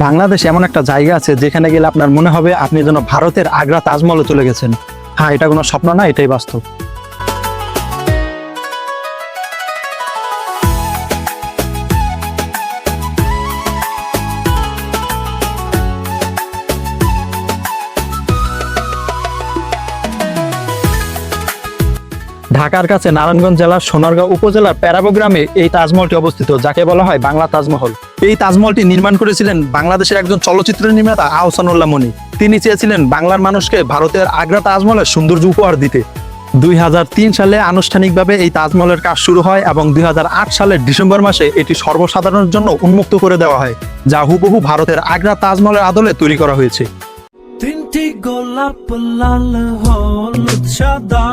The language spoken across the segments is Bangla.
বাংলাদেশে এমন একটা জায়গা আছে যেখানে গেলে আপনার মনে হবে আপনি যেন ভারতের আগ্রা তাজমহলে চলে গেছেন। হ্যাঁ, এটা কোনো স্বপ্ন না, এটাই বাস্তব। ঢাকার কাছে নারায়ণগঞ্জ জেলার সোনারগাঁও উপজেলার প্যারাবো গ্রামে এই তাজমহলটি অবস্থিত, যাকে বলা হয় বাংলা তাজমহল। এই তাজমহলটি নির্মাণ করেছিলেন বাংলাদেশের একজন চলচ্চিত্র নির্মাতা আহসানুল্লাহ মনি। তিনি চেয়েছিলেন বাংলার মানুষকে ভারতের আগ্রা তাজমহলের সৌন্দর্য উপহার দিতে। 2003 সালে আনুষ্ঠানিকভাবে এই তাজমহলের কাজ শুরু হয় এবং 2008 সালের ডিসেম্বর মাসে এটি সর্বসাধারণের জন্য উন্মুক্ত করে দেওয়া হয়, যা হুবহু ভারতের আগ্রা তাজমহলের আদলে তৈরি করা হয়েছে। তিনটি গোলাপ লাল হলুদ সাদা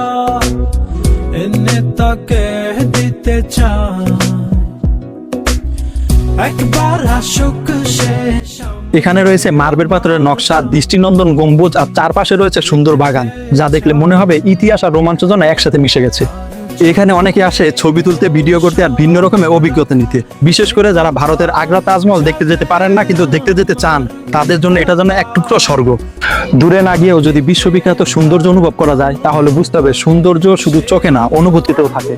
এনে তাকে দিতে চাই, একবার আসুক সে। এখানে রয়েছে মার্বেল পাথরের নকশা, দৃষ্টিনন্দন গম্বুজ আর চারপাশে রয়েছে সুন্দর বাগান, যা দেখলে মনে হবে ইতিহাস আর রোমাঞ্চ যেন একসাথে মিশে গেছে। এখানে অনেকে আসে ছবি তুলতে, ভিডিও করতে আর ভিন্ন রকমের অভিজ্ঞতা নিতে। বিশেষ করে যারা ভারতের আগ্রা তাজমহল দেখতে যেতে পারেন না কিন্তু দেখতে যেতে চান, তাদের জন্য এটা যেন এক টুকরো স্বর্গ। দূরে না গিয়েও যদি বিশ্ববিখ্যাত সৌন্দর্য অনুভব করা যায় তাহলে বুঝতে হবে সৌন্দর্য শুধু চোখে না, অনুভূতিতেও থাকে।